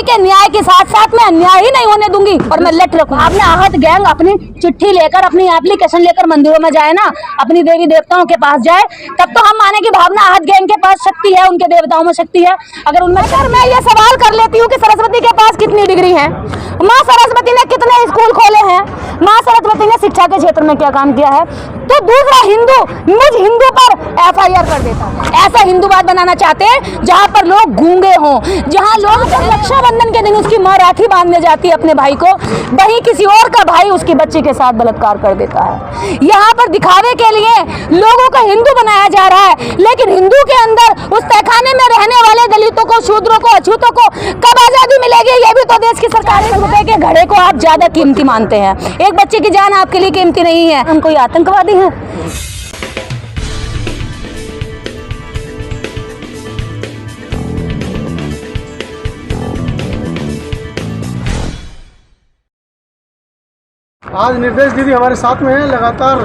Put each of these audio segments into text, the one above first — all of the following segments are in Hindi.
जाति के न्याय के साथ साथ मैं अन्याय ही नहीं होने दूंगी और मैं लट रखूंगी। आपने आहत गैंग अपनी चिट्ठी लेकर, अपनी एप्लीकेशन लेकर मंदिरों में जाए ना, अपनी देवी देवताओं के पास जाए, तब तो हम माने कि भावना आहत गैंग के पास शक्ति है, उनके देवताओं में शक्ति है। अगर उनमें मैं ये सवाल कर लेती हूँ कि सरस्वती के पास कितनी डिग्री है, माँ सरस्वती ने कितने स्कूल खोले हैं, माँ सरस्वती ने शिक्षा के क्षेत्र में क्या काम किया है, तो दूसरा हिंदू मुझ हिंदू पर FIR कर देता है। ऐसा हिंदूवाद बनाना चाहते हैं जहां पर लोग गूंगे हों, जहां लोग रक्षाबंधन के दिन उसकी माँ राखी बांधने जाती है अपने भाई को, वहीं किसी और का भाई उसकी बच्ची के साथ बलात्कार कर देता है। यहाँ पर दिखावे के लिए लोगों को हिंदू बनाया जा रहा है, लेकिन हिंदू के अंदर उस तहखाने में रहने वाले दलितों को, शूद्रों को, अछूतों को कब आजादी मिलेगी, ये भी तो देश की सरकार रुपए के घड़े को आप ज्यादा कीमती मानते हैं। एक बच्चे की जान आपके लिए कीमती नहीं है। हम कोई आतंकवादी हैं? आज निर्देश दीदी हमारे साथ में है, लगातार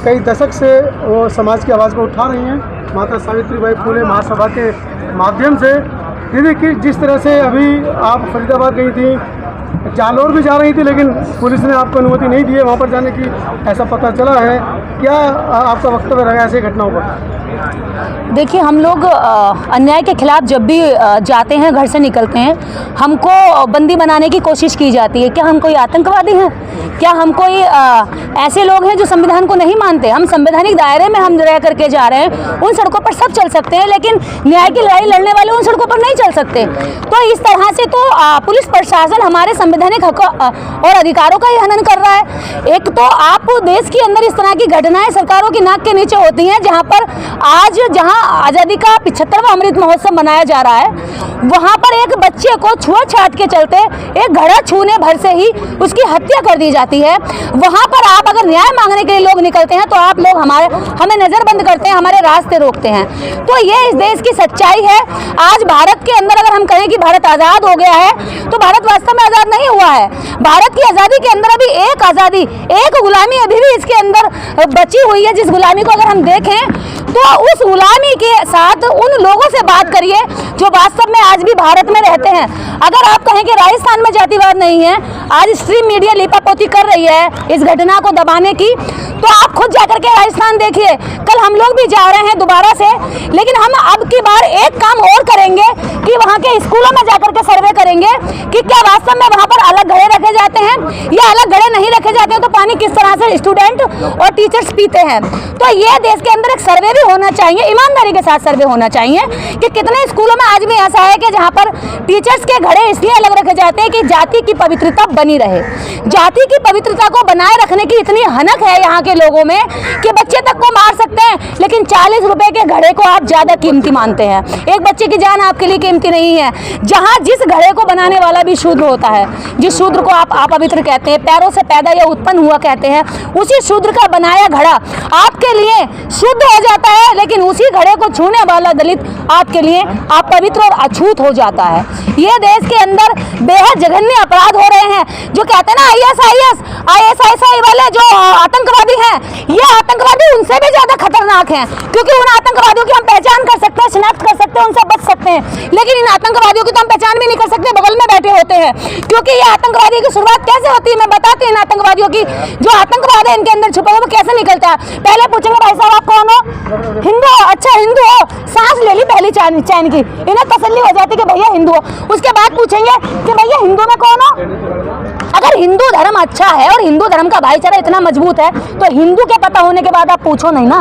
कई दशक से वो समाज की आवाज़ को उठा रही हैं माता सावित्रीबाई फुले महासभा के माध्यम से। दीदी कि जिस तरह से अभी आप फरीदाबाद गई थी, जालौर भी जा रही थी, लेकिन पुलिस ने आपको अनुमति नहीं दी है वहाँ पर जाने की, ऐसा पता चला है। क्या आपका वक्तव्य रहेगा ऐसी घटनाओं पर? देखिए, हम लोग अन्याय के खिलाफ जब भी जाते हैं, घर से निकलते हैं, हमको बंदी बनाने की कोशिश की जाती है। क्या हम कोई आतंकवादी हैं? क्या हम कोई ऐसे लोग हैं जो संविधान को नहीं मानते? हम संवैधानिक दायरे में हम रह करके जा रहे हैं। उन सड़कों पर सब चल सकते हैं, लेकिन न्याय की लड़ाई लड़ने वाले उन सड़कों पर नहीं चल सकते। तो इस तरह से तो पुलिस प्रशासन हमारे संवैधानिक हकों और अधिकारों का ही हनन कर रहा है। एक तो आप देश के अंदर इस तरह की घटनाएं सरकारों की नाक के नीचे होती हैं, जहाँ पर आज जहाँ आज़ादी का 75वां अमृत महोत्सव मनाया जा रहा है, वहाँ पर एक बच्चे को छुआछूत के चलते एक घड़ा छूने भर से ही उसकी हत्या कर दी जाती है। वहाँ पर आप अगर न्याय मांगने के लिए लोग निकलते हैं तो आप लोग हमें नज़रबंद करते हैं, हमारे रास्ते रोकते हैं। तो ये इस देश की सच्चाई है। आज भारत के अंदर अगर हम कहें कि भारत आज़ाद हो गया है, तो भारत वास्तव में आज़ाद नहीं हुआ है। भारत की आज़ादी के अंदर अभी एक आज़ादी, एक गुलामी अभी भी इसके अंदर बची हुई है, जिस गुलामी को अगर हम देखें तो उस गुलामी के साथ उन लोगों से बात करिए जो वास्तव में आज भी भारत में रहते हैं। अगर आप कहें कि राजस्थान में जातिवाद नहीं है, आज स्ट्रीम मीडिया लिपापोती कर रही है इस घटना को दबाने की, तो आप खुद जाकर के राजस्थान देखिए। कल हम लोग भी जा रहे हैं दोबारा से, लेकिन हम अब की बार एक काम और करेंगे कि वहाँ के स्कूलों में जाकर के सर्वे करेंगे कि क्या वास्तव में वहाँ पर अलग घड़े रखे जाते हैं या अलग घड़े नहीं रखे जाते हैं, तो पानी किस तरह से स्टूडेंट और टीचर्स पीते हैं। तो ये देश के अंदर एक सर्वे भी होना चाहिए, ईमानदारी के साथ सर्वे होना चाहिए कि कितने स्कूलों में आज भी ऐसा है कि जहाँ पर टीचर्स के घड़े इसलिए अलग रखे जाते हैं कि जाति की पवित्रता बनी रहे। जाति की पवित्रता को बनाए रखने की इतनी हनक है यहाँ के लोगों में कि बच्चे तक को मार सकते हैं, लेकिन 40 रुपए के घड़े को आप ज्यादा कीमती मानते हैं। एक बच्चे की जान आपके लिए कीमती नहीं है। जहाँ जिस घड़े को बनाने वाला भी शूद्र होता है, जिस शूद्र को आप अपवित्र कहते हैं, पैरों से पैदा या उत्पन्न हुआ कहते हैं, उसी शूद्र का बनाया घड़ा आपके लिए शुद्ध हो जाता है, लेकिन उसी घड़े को छूने वाला दलित आपके लिए अपवित्र और अछूत हो जाता है। ये देश के अंदर बेहद जघन्य अपराध हो रहे हैं। जो कहते हैं ना ISI वाले जो आतंकवादी हैं, ये आतंकवादी उनसे भी ज्यादा खतरनाक हैं, क्योंकि उन आतंकवादियों की हम पहचान कर सकते हैं, शिनाख्त कर सकते हैं, उनसे बच सकते हैं, लेकिन इन आतंकवादियों की तो हम पहचान भी नहीं कर सकते, बगल में बैठे होते हैं। क्योंकि ये आतंकवादी की शुरुआत कैसे होती है मैं बताती हूँ। इन आतंकवादियों की जो आतंकवाद है इनके अंदर छुपा हुआ कैसे निकलता है। पहले पूछेंगे भाई साहब आप कौन हो? हिंदू हो? अच्छा हिंदू हो, सांस ले ली पहली चैन की, इन्हें तसल्ली हो जाती कि भैया हिंदू हो। उसके बाद पूछेंगे कि भैया हिंदू में कौन हो? अगर हिंदू धर्म अच्छा है और हिंदू धर्म का भाईचारा इतना मजबूत है, तो हिंदू के पता होने के बाद आप पूछो नहीं ना।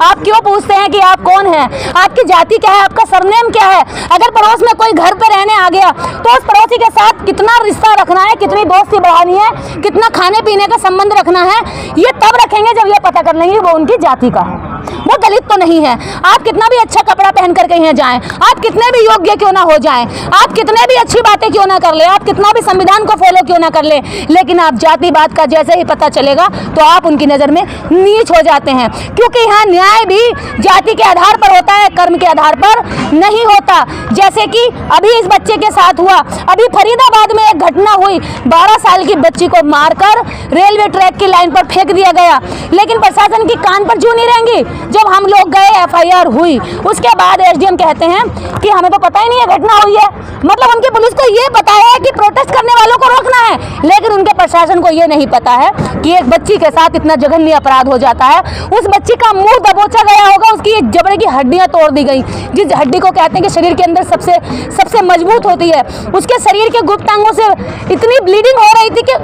आप क्यों पूछते हैं कि आप कौन हैं, आपकी जाति क्या है, आपका सरनेम क्या है? अगर पड़ोस में कोई घर पे रहने आ गया तो उस पड़ोसी के साथ कितना रिश्ता रखना है, कितनी दोस्ती बढ़ानी है, कितना खाने पीने का संबंध रखना है, ये तब रखेंगे जब ये पता कर लेंगे वो उनकी जाति का है, वो दलित तो नहीं है। आप कितना भी अच्छा कपड़ा पहन कर कहीं जाएं, आप कितने भी योग्य क्यों ना हो जाएं, आप कितने भी अच्छी बातें क्यों ना कर ले, आप कितना भी संविधान को फॉलो क्यों ना कर ले, लेकिन आप जातिवाद का जैसे ही पता चलेगा तो आप उनकी नजर में नीच हो जाते हैं। क्योंकि यहाँ न्याय भी जाति के आधार पर होता है, कर्म के आधार पर नहीं होता। जैसे कि अभी इस बच्चे के साथ हुआ, अभी फरीदाबाद फरीदाबाद में एक घटना हुई, 12 साल की बच्ची को मारकर रेलवे ट्रैक की लाइन पर फेंक दिया गया, लेकिन प्रशासन की कान पर क्यों नहीं रहेंगी? जब हम लोग गए, FIR हुई, उसके बाद SDM कहते हैं कि हमें तो पता ही नहीं है घटना हुई है। मतलब उनकी पुलिस को ये पता है कि प्रोटेस्ट करने वालों को रोकना है, लेकिन उनके प्रशासन को ये नहीं पता है कि एक बच्ची के साथ इतना जघन्य अपराध हो जाता है। उस बच्ची का मुंह दबोचा गया होगा, उसकी जबड़े की हड्डियां तोड़ दी गई, जिस हड्डी को कहते हैं कि शरीर के अंदर सबसे मजबूत होती है। उसके शरीर के गुप्त अंगों से इतनी ब्लीडिंग हो रही थी कि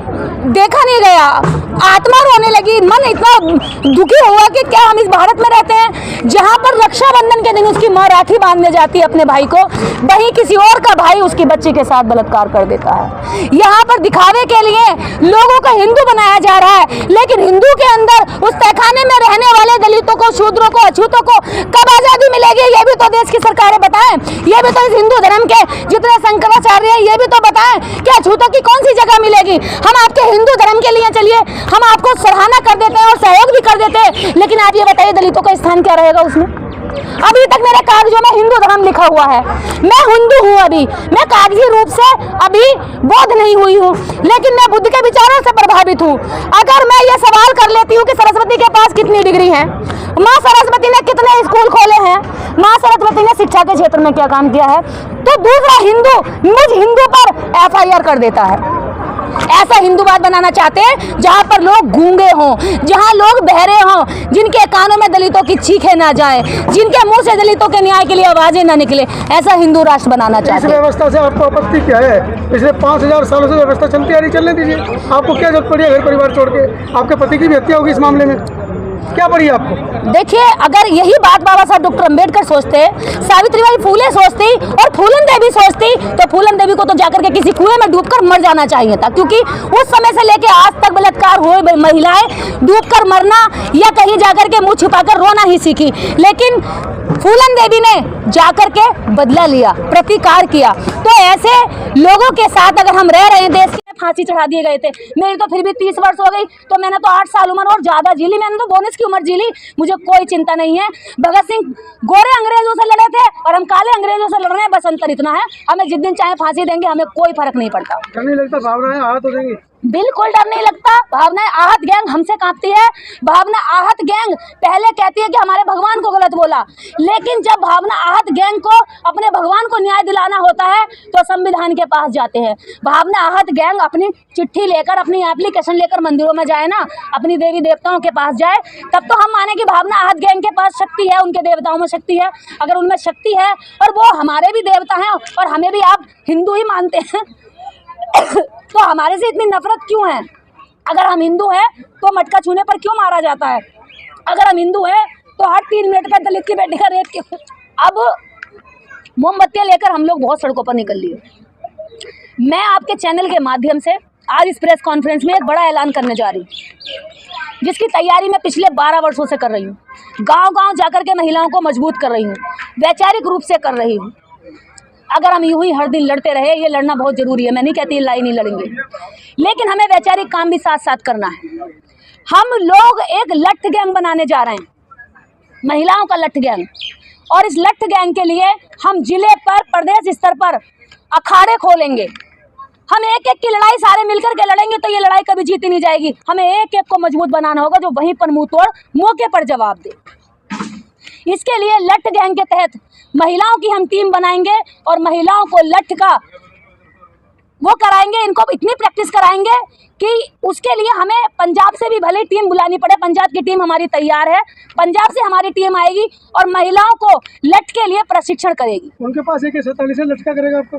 देखा नहीं गया। आत्मा रोने लगी, मन इतना दुखी हुआ कि क्या हम इस भारत में रहते हैं जहां पर रक्षाबंधन के दिन उसकी मां राखी बांधने जाती है अपने भाई को, वहीं किसी और का भाई उसकी बच्ची के साथ बलात्कार कर देता है। यहाँ पर दिखावे के लिए लोगों को हिंदू बनाया जा रहा है, लेकिन हिंदू के अंदर उस तहखाने में रहने वाले दलितों को, शूद्रों को, अछूतों को कब आजादी मिलेगी? ये भी तो देश की सरकारें बताएं। ये भी तो इस हिंदू धर्म के जितने शंकराचार्य हैं ये भी तो बताएं कि अछूतों की कौन सी जगह मिलेगी? हम आपके हिंदू धर्म के लिए चलिए, हम आपको सराहना कर देते हैं और सहयोग भी कर देते हैं, लेकिन आप ये बताइए दलितों का स्थान क्या रहेगा उसमें? अभी तक मेरे कागजों में हिंदू धर्म लिखा हुआ है, मैं हिंदू हूँ, अभी मैं कागजी रूप से अभी बौद्ध नहीं हुई हूँ, लेकिन मैं बुद्ध के विचारों से प्रभावित हूँ। अगर मैं ये सवाल कर लेती हूँ कि सरस्वती के पास कितनी डिग्री है, माँ सरस्वती ने कितने स्कूल खोले हैं, माँ सरस्वती ने शिक्षा के क्षेत्र में क्या काम किया है, तो दूसरा हिंदू मुझ हिंदू पर FIR कर देता है। ऐसा हिंदूवाद बनाना चाहते हैं जहां पर लोग गूंगे हों, जहां लोग बहरे हों, जिनके कानों में दलितों की चीखें ना जाए, जिनके मुंह से दलितों के न्याय के लिए आवाजें ना निकले। ऐसा हिंदू राष्ट्र बनाना चाहते हैं। इस व्यवस्था से आपको आपत्ति क्या है? पिछले 5000 सालों से व्यवस्था चलती आ रही, चलने दीजिए। आपको क्या जरूरत पड़ी है घर परिवार छोड़ के? आपके पति की भी हत्या होगी इस मामले में, क्या पड़ी आपको? देखिए, अगर यही बात बाबा साहब डॉक्टर अंबेडकर सोचते, सावित्रीबाई फूले सोचती और फूलन देवी सोचती, तो फूलन देवी को तो जाकर के किसी कुएं में डूबकर मर जाना चाहिए था, क्योंकि उस समय से लेके आज तक बलात्कार हुए महिलाएं डूबकर मरना या कहीं जाकर के मुंह छिपाकर रोना ही सीखी, लेकिन फूलन देवी ने जाकर के बदला लिया, प्रतिकार किया। तो ऐसे लोगों के साथ अगर हम रह रहे हैं, देश के फांसी चढ़ा दिए गए थे, मेरी तो फिर भी 30 वर्ष हो गई, तो मैंने तो 8 साल उम्र और ज्यादा जी ली, मैंने तो बोनस की उम्र जी ली, मुझे कोई चिंता नहीं है। भगत सिंह गोरे अंग्रेजों से लड़े थे और हम काले अंग्रेजों से लड़ रहे हैं, बस अंतर इतना है, हमें जिस दिन चाहे फांसी देंगे, हमें कोई फर्क नहीं पड़ता। नहीं लगता भावनाएं आहत हो जाएंगी? बिल्कुल डर नहीं लगता। भावनाएं आहत गैंग हमसे कांपती है, भावना आहत गैंग पहले कहती है कि हमारे भगवान को गलत बोला, लेकिन जब भावना आहत गैंग को अपने भगवान को न्याय दिलाना होता है तो संविधान के पास जाते हैं। भावना आहत गैंग अपनी चिट्ठी लेकर, अपनी एप्लीकेशन लेकर मंदिरों में जाए ना, अपनी देवी देवताओं के पास जाए, तब तो हम माने कि भावना आहत गैंग के पास शक्ति है, उनके देवताओं में शक्ति है। अगर उनमें शक्ति है और वो हमारे भी देवता हैं और हमें भी आप हिंदू ही मानते हैं तो हमारे से इतनी नफरत क्यों है? अगर हम हिंदू हैं तो मटका छूने पर क्यों मारा जाता है? अगर हम हिंदू हैं तो हर 3 मिनट पर दलित की बेटी का रेप क्यों? अब मोमबत्तियां लेकर हम लोग बहुत सड़कों पर निकल लिए। मैं आपके चैनल के माध्यम से आज इस प्रेस कॉन्फ्रेंस में एक बड़ा ऐलान करने जा रही हूँ, जिसकी तैयारी मैं पिछले 12 वर्षों से कर रही हूँ। गांव-गांव जाकर के महिलाओं को मजबूत कर रही हूँ, वैचारिक रूप से कर रही हूँ। अगर हम यूं ही हर दिन लड़ते रहे, ये लड़ना बहुत ज़रूरी है, मैं नहीं कहती लड़ाई नहीं लड़ेंगे, लेकिन हमें वैचारिक काम भी साथ साथ करना है। हम लोग एक लठ गैंग बनाने जा रहे हैं, महिलाओं का लठ गैंग, और इस लठ गैंग के लिए हम जिले पर, प्रदेश स्तर पर अखाड़े खोलेंगे। हम एक एक की लड़ाई सारे मिलकर के लड़ेंगे तो ये लड़ाई कभी जीती नहीं जाएगी। हमें एक एक को मजबूत बनाना होगा, जो वहीं पर मुंह तोड़ मौके पर जवाब दे। इसके लिए लठ गैंग के तहत महिलाओं की हम टीम बनाएंगे और महिलाओं को लठ का वो कराएंगे, इनको इतनी प्रैक्टिस कराएंगे कि उसके लिए हमें पंजाब से भी भले टीम बुलानी पड़े। पंजाब की टीम हमारी तैयार है, पंजाब से हमारी टीम आएगी और महिलाओं को लठ के लिए प्रशिक्षण करेगी। उनके पास AK-47 है, लठ क्या करेगा आपको?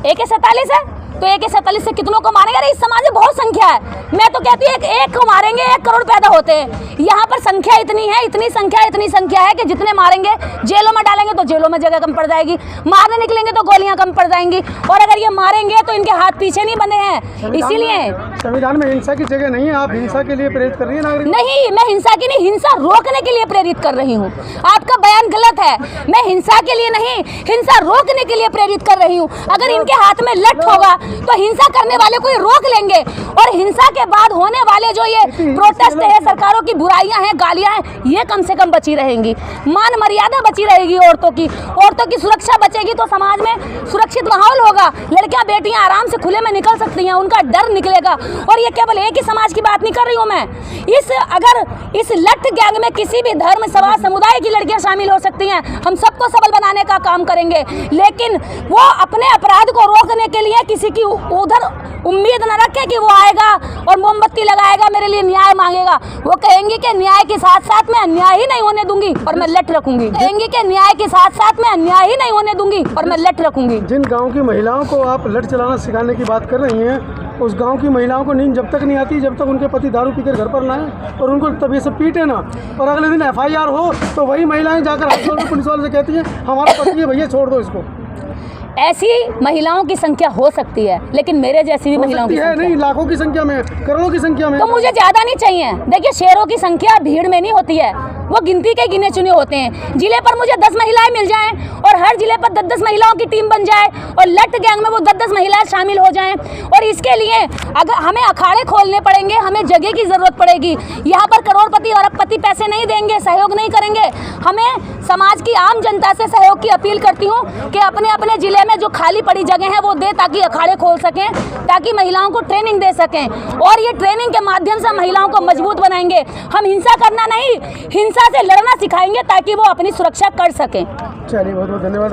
AK-47 है तो AK-47 से कितनों को मारेंगे? अरे इस समाज में बहुत संख्या है, मैं तो कहती हूँ एक को मारेंगे 1 करोड़ पैदा होते हैं। यहाँ पर संख्या इतनी है, इतनी संख्या है कि जितने मारेंगे जेलों में डालेंगे तो जेलों में जगह कम पड़ जाएगी, मारने निकलेंगे तो गोलियां कम पड़ जाएंगी, और अगर ये मारेंगे तो इनके हाथ पीछे नहीं बंधे हैं। इसीलिए संविधान में हिंसा की जगह नहीं है, आप हिंसा के लिए प्रेरित कर रही है नागरिक? नहीं, मैं हिंसा की नहीं, हिंसा रोकने के लिए प्रेरित कर रही हूँ। आपका बयान गलत है, मैं हिंसा के लिए नहीं, हिंसा रोकने के लिए प्रेरित कर रही हूँ। अगर इनके हाथ में लठ होगा तो हिंसा करने वाले को ये रोक लेंगे और हिंसा के बाद होने वाले जो ये प्रोटेस्ट है, सरकारों की बुराइयां हैं, गालियां हैं, ये कम से कम बची रहेंगी। मान मर्यादा बची रहेगी औरतों की सुरक्षा बचेगी तो समाज में सुरक्षित माहौल होगा। लड़कियां बेटियां आराम से खुले में निकल सकती हैं, उनका डर निकलेगा। और ये केवल एक ही समाज की बात नहीं कर रही हूँ मैं, अगर इस लठ गैंग में किसी भी धर्म समाज समुदाय की लड़कियां शामिल हो सकती हैं, हम सबको सबल बनाने का काम करेंगे। लेकिन वो अपने अपराध को रोकने के लिए किसी की उधर उम्मीद न रखे कि वो आएगा और मोमबत्ती लगाएगा, मेरे लिए न्याय मांगेगा। वो कहेंगे कि न्याय के साथ साथ मैं अन्याय ही नहीं होने दूंगी और मैं लठ रखूंगी। कहेंगे कि न्याय के साथ साथ मैं अन्याय ही नहीं होने दूंगी और मैं लठ रखूंगी। जिन गाँव की महिलाओं को आप लठ चलाना सिखाने की बात कर रही हैं, उस गांव की महिलाओं को नींद जब तक नहीं आती जब तक उनके पति दारू पीकर घर पर ना आए और उनको तबीयत से पीटे ना, और अगले दिन FIR हो तो वही महिलाएं जाकर हाईकोर्ट में पुलिस वाले से कहती हैं हमारा पति है भैया छोड़ दो इसको। ऐसी महिलाओं की संख्या हो सकती है, लेकिन मेरे जैसी भी महिलाओं की संख्या नहीं, लाखों की संख्या में, करोड़ों की संख्या में। तो मुझे ज्यादा नहीं चाहिए। देखिए, शेरों की संख्या भीड़ में नहीं होती है, वो गिनती के गिने चुने होते हैं। जिले पर मुझे 10 महिलाएं मिल जाएं और हर जिले पर 10-10 महिलाओं की टीम बन जाए और लठ गैंग में वो 10-10 महिलाएं शामिल हो जाएं, और इसके लिए अगर हमें अखाड़े खोलने पड़ेंगे, हमें जगह की जरूरत पड़ेगी। यहाँ पर करोड़पति और अरबपति पैसे नहीं देंगे, सहयोग नहीं करेंगे। हमें समाज की आम जनता से सहयोग की अपील करती हूँ कि अपने अपने जिले में जो खाली पड़ी जगह है वो दे, ताकि अखाड़े खोल सकें, ताकि महिलाओं को ट्रेनिंग दे सकें, और ये ट्रेनिंग के माध्यम से महिलाओं को मजबूत बनाएंगे। हम हिंसा करना नहीं, हिंसा से लड़ना सिखाएंगे ताकि वो अपनी सुरक्षा कर सकें। चलिए, बहुत बहुत धन्यवाद।